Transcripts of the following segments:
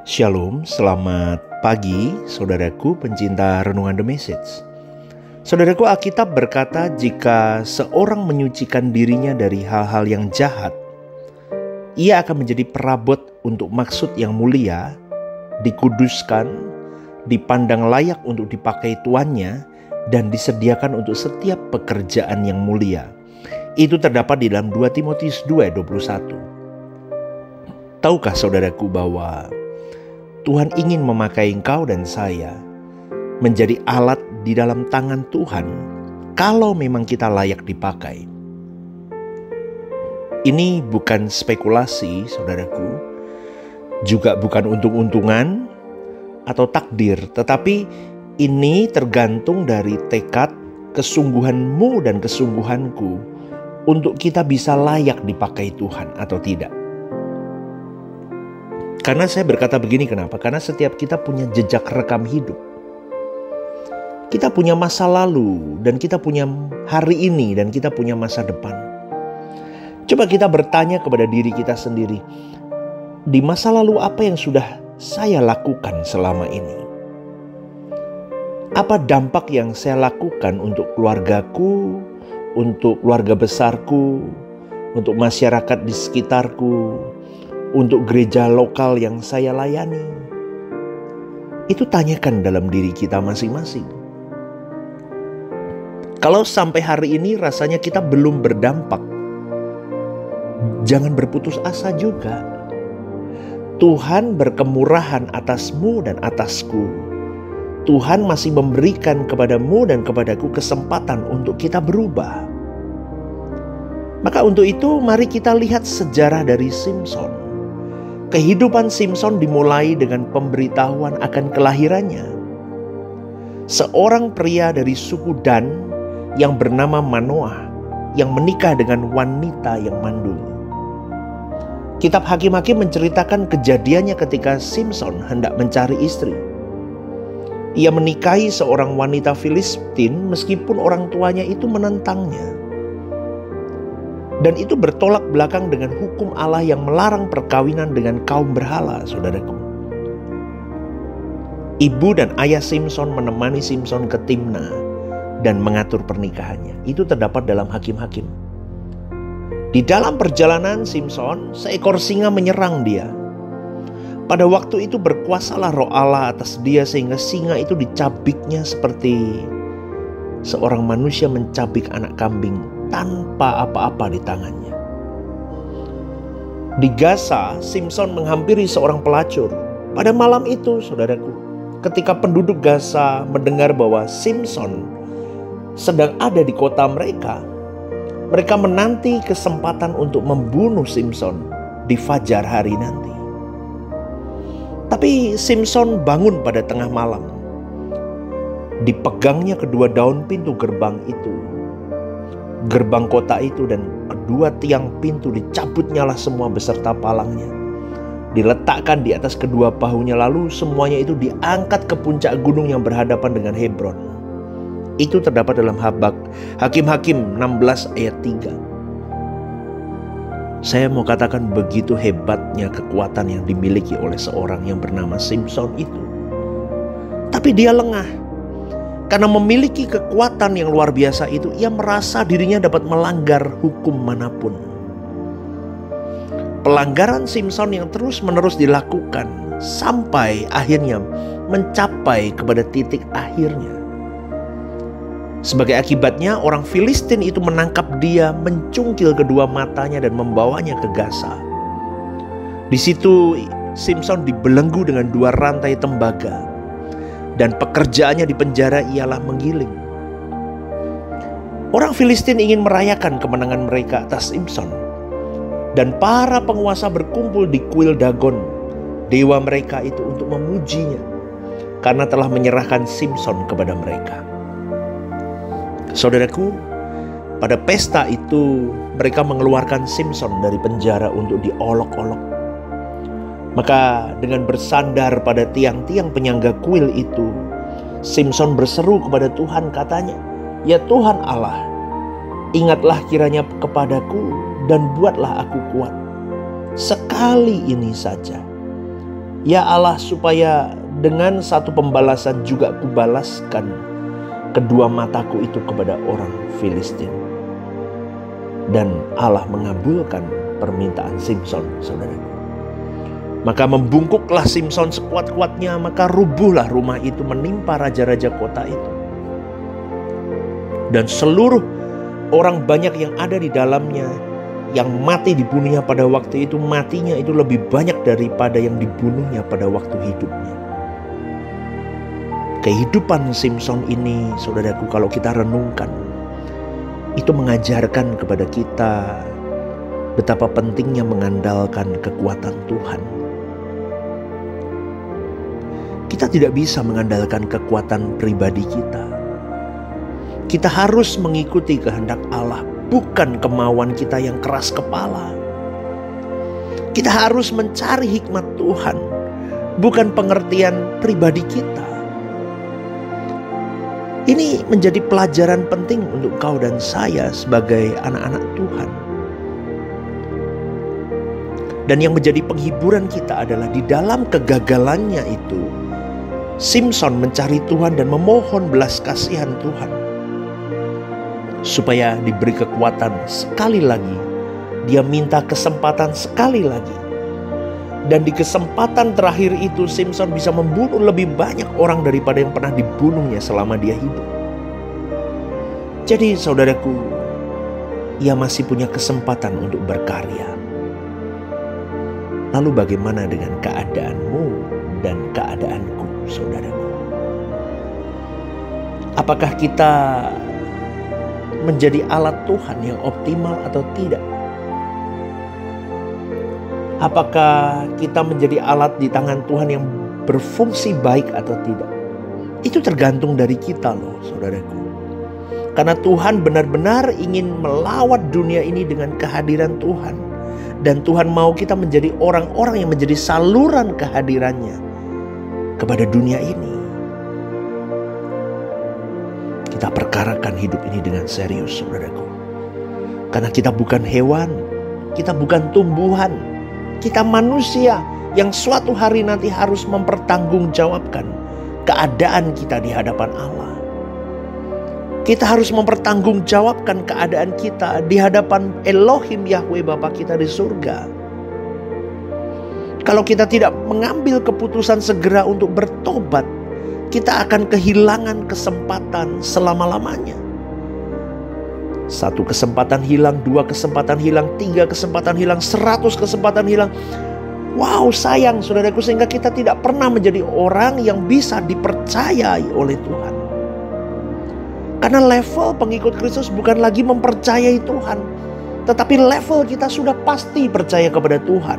Shalom, selamat pagi saudaraku pencinta Renungan The Message. Saudaraku, Alkitab berkata jika seorang menyucikan dirinya dari hal-hal yang jahat, ia akan menjadi perabot untuk maksud yang mulia, dikuduskan, dipandang layak untuk dipakai tuannya, dan disediakan untuk setiap pekerjaan yang mulia. Itu terdapat di dalam 2 Timotius 2:21. Tahukah saudaraku bahwa Tuhan ingin memakai engkau dan saya menjadi alat di dalam tangan Tuhan kalau memang kita layak dipakai. Ini bukan spekulasi, saudaraku, juga bukan untung-untungan atau takdir, tetapi ini tergantung dari tekad, kesungguhanmu dan kesungguhanku untuk kita bisa layak dipakai Tuhan atau tidak. Karena saya berkata begini, kenapa? Karena setiap kita punya jejak rekam hidup. Kita punya masa lalu dan kita punya hari ini dan kita punya masa depan. Coba kita bertanya kepada diri kita sendiri, di masa lalu apa yang sudah saya lakukan selama ini? Apa dampak yang saya lakukan untuk keluargaku, untuk keluarga besarku, untuk masyarakat di sekitarku, untuk gereja lokal yang saya layani? Itu tanyakan dalam diri kita masing-masing. Kalau sampai hari ini rasanya kita belum berdampak, jangan berputus asa juga. Tuhan berkemurahan atasmu dan atasku. Tuhan masih memberikan kepadamu dan kepadaku kesempatan untuk kita berubah. Maka untuk itu mari kita lihat sejarah dari Simson. Kehidupan Simson dimulai dengan pemberitahuan akan kelahirannya. Seorang pria dari suku Dan yang bernama Manoah yang menikah dengan wanita yang mandul. Kitab Hakim-Hakim menceritakan kejadiannya ketika Simson hendak mencari istri. Ia menikahi seorang wanita Filistin meskipun orang tuanya itu menentangnya. Dan itu bertolak belakang dengan hukum Allah yang melarang perkawinan dengan kaum berhala, saudaraku. Ibu dan ayah Simson menemani Simson ke Timna dan mengatur pernikahannya. Itu terdapat dalam Hakim-Hakim. Di dalam perjalanan Simson, seekor singa menyerang dia. Pada waktu itu berkuasalah roh Allah atas dia sehingga singa itu dicabiknya seperti seorang manusia mencabik anak kambing tanpa apa-apa di tangannya. Di Gaza, Simson menghampiri seorang pelacur. Pada malam itu, saudaraku, ketika penduduk Gaza mendengar bahwa Simson sedang ada di kota mereka, mereka menanti kesempatan untuk membunuh Simson di fajar hari nanti. Tapi Simson bangun pada tengah malam. Dipegangnya kedua daun pintu gerbang itu, gerbang kota itu, dan kedua tiang pintu dicabutnyalah semua beserta palangnya. Diletakkan di atas kedua bahunya, lalu semuanya itu diangkat ke puncak gunung yang berhadapan dengan Hebron. Itu terdapat dalam Hakim-Hakim 16 ayat 3. Saya mau katakan begitu hebatnya kekuatan yang dimiliki oleh seorang yang bernama Simson itu. Tapi dia lengah. Karena memiliki kekuatan yang luar biasa itu, ia merasa dirinya dapat melanggar hukum manapun. Pelanggaran Simson yang terus-menerus dilakukan sampai akhirnya mencapai kepada titik akhirnya. Sebagai akibatnya, orang Filistin itu menangkap dia, mencungkil kedua matanya dan membawanya ke Gaza. Di situ Simson dibelenggu dengan 2 rantai tembaga. Dan pekerjaannya di penjara ialah menggiling. Orang Filistin ingin merayakan kemenangan mereka atas Simson. Dan para penguasa berkumpul di kuil Dagon, dewa mereka itu, untuk memujinya karena telah menyerahkan Simson kepada mereka. Saudaraku, pada pesta itu mereka mengeluarkan Simson dari penjara untuk diolok-olok. Maka dengan bersandar pada tiang-tiang penyangga kuil itu, Simson berseru kepada Tuhan, katanya, "Ya Tuhan Allah, ingatlah kiranya kepadaku dan buatlah aku kuat. Sekali ini saja. Ya Allah, supaya dengan satu pembalasan juga kubalaskan kedua mataku itu kepada orang Filistin. Dan Allah mengabulkan permintaan Simson, saudaraku. Maka membungkuklah Simson sekuat-kuatnya, maka rubuhlah rumah itu menimpa raja-raja kota itu. Dan seluruh orang banyak yang ada di dalamnya, yang mati dibunuhnya pada waktu itu, matinya itu lebih banyak daripada yang dibunuhnya pada waktu hidupnya. Kehidupan Simson ini, saudaraku, kalau kita renungkan, itu mengajarkan kepada kita betapa pentingnya mengandalkan kekuatan Tuhan. Kita tidak bisa mengandalkan kekuatan pribadi kita. Kita harus mengikuti kehendak Allah, bukan kemauan kita yang keras kepala. Kita harus mencari hikmat Tuhan, bukan pengertian pribadi kita. Ini menjadi pelajaran penting untuk kau dan saya sebagai anak-anak Tuhan. Dan yang menjadi penghiburan kita adalah di dalam kegagalannya itu, Simson mencari Tuhan dan memohon belas kasihan Tuhan, supaya diberi kekuatan sekali lagi. Dia minta kesempatan sekali lagi. Dan di kesempatan terakhir itu Simson bisa membunuh lebih banyak orang daripada yang pernah dibunuhnya selama dia hidup. Jadi saudaraku, ia masih punya kesempatan untuk berkarya. Lalu bagaimana dengan keadaanmu dan keadaanku, saudaraku? Apakah kita menjadi alat Tuhan yang optimal atau tidak? Apakah kita menjadi alat di tangan Tuhan yang berfungsi baik atau tidak? Itu tergantung dari kita loh, saudaraku. Karena Tuhan benar-benar ingin melawat dunia ini dengan kehadiran Tuhan. Dan Tuhan mau kita menjadi orang-orang yang menjadi saluran kehadirannya kepada dunia ini. Kita perkarakan hidup ini dengan serius, saudaraku. Karena kita bukan hewan, kita bukan tumbuhan, kita manusia yang suatu hari nanti harus mempertanggungjawabkan keadaan kita di hadapan Allah. Kita harus mempertanggungjawabkan keadaan kita di hadapan Elohim Yahweh Bapa kita di surga. Kalau kita tidak mengambil keputusan segera untuk bertobat, kita akan kehilangan kesempatan selama-lamanya. 1 kesempatan hilang, 2 kesempatan hilang, 3 kesempatan hilang, 100 kesempatan hilang. Wow, sayang saudaraku, sehingga kita tidak pernah menjadi orang yang bisa dipercayai oleh Tuhan. Karena level pengikut Kristus bukan lagi mempercayai Tuhan, tetapi level kita sudah pasti percaya kepada Tuhan.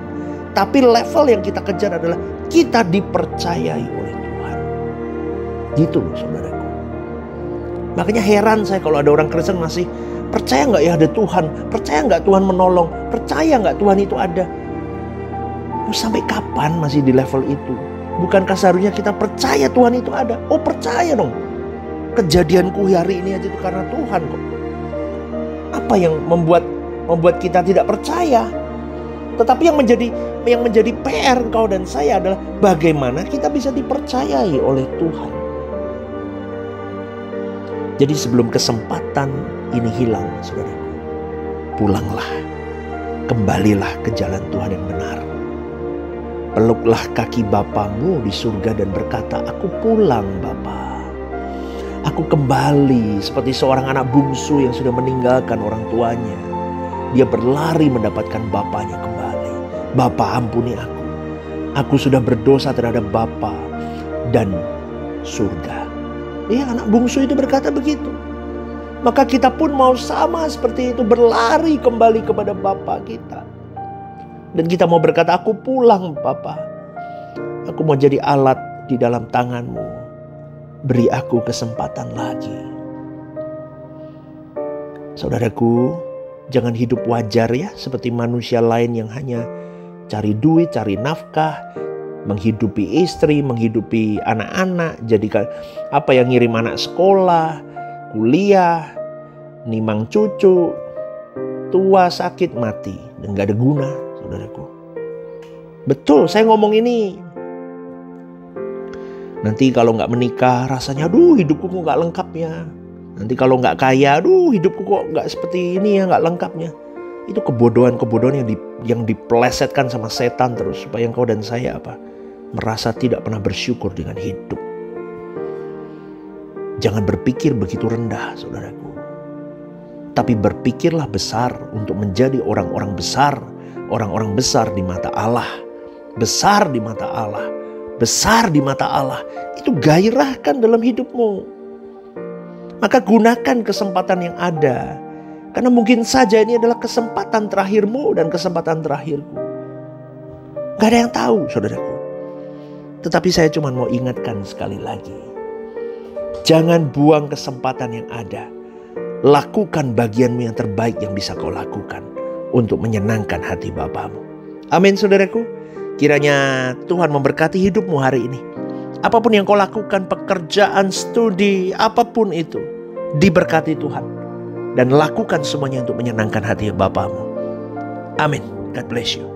Tapi level yang kita kejar adalah kita dipercayai oleh Tuhan. Gitu loh saudaraku. Makanya heran saya kalau ada orang Kristen masih percaya nggak ya ada Tuhan, percaya nggak Tuhan menolong, percaya nggak Tuhan itu ada. Sampai kapan masih di level itu? Bukankah seharusnya kita percaya Tuhan itu ada? Oh percaya dong. Kejadianku hari ini aja itu karena Tuhan kok. Apa yang membuat kita tidak percaya? Tetapi yang menjadi PR engkau dan saya adalah bagaimana kita bisa dipercayai oleh Tuhan. Jadi sebelum kesempatan ini hilang, saudaraku, pulanglah, kembalilah ke jalan Tuhan yang benar. Peluklah kaki Bapamu di surga dan berkata, aku pulang Bapa. Aku kembali seperti seorang anak bungsu yang sudah meninggalkan orang tuanya. Dia berlari mendapatkan bapaknya kembali. Bapa, ampuni aku. Aku sudah berdosa terhadap Bapa dan surga. Ya, anak bungsu itu berkata begitu. Maka kita pun mau sama seperti itu, berlari kembali kepada Bapa kita. Dan kita mau berkata, aku pulang Bapa. Aku mau jadi alat di dalam tangan-Mu. Beri aku kesempatan lagi. Saudaraku, jangan hidup wajar ya, seperti manusia lain yang hanya cari duit, cari nafkah, menghidupi istri, menghidupi anak-anak, jadikan yang ngirim anak sekolah, kuliah, nimang cucu, tua, sakit, mati, dan gak ada guna, saudaraku. Betul, saya ngomong ini Nanti kalau nggak menikah rasanya aduh hidupku kok nggak lengkap ya. Nanti kalau nggak kaya aduh hidupku kok nggak seperti ini ya, nggak lengkapnya. Itu kebodohan-kebodohan yang dipelesetkan sama setan terus supaya engkau dan saya merasa tidak pernah bersyukur dengan hidup. Jangan berpikir begitu rendah, saudaraku. Tapi berpikirlah besar untuk menjadi orang-orang besar. Orang-orang besar di mata Allah. Besar di mata Allah. Besar di mata Allah. Itu gairahkan dalam hidupmu. Maka gunakan kesempatan yang ada. Karena mungkin saja ini adalah kesempatan terakhirmu dan kesempatan terakhirku. Gak ada yang tahu, saudaraku. Tetapi saya cuma mau ingatkan sekali lagi. Jangan buang kesempatan yang ada. Lakukan bagianmu yang terbaik yang bisa kau lakukan untuk menyenangkan hati Bapamu. Amin, saudaraku. Kiranya Tuhan memberkati hidupmu hari ini. Apapun yang kau lakukan, pekerjaan, studi, apapun itu, diberkati Tuhan. Dan lakukan semuanya untuk menyenangkan hati Bapamu. Amin. God bless you.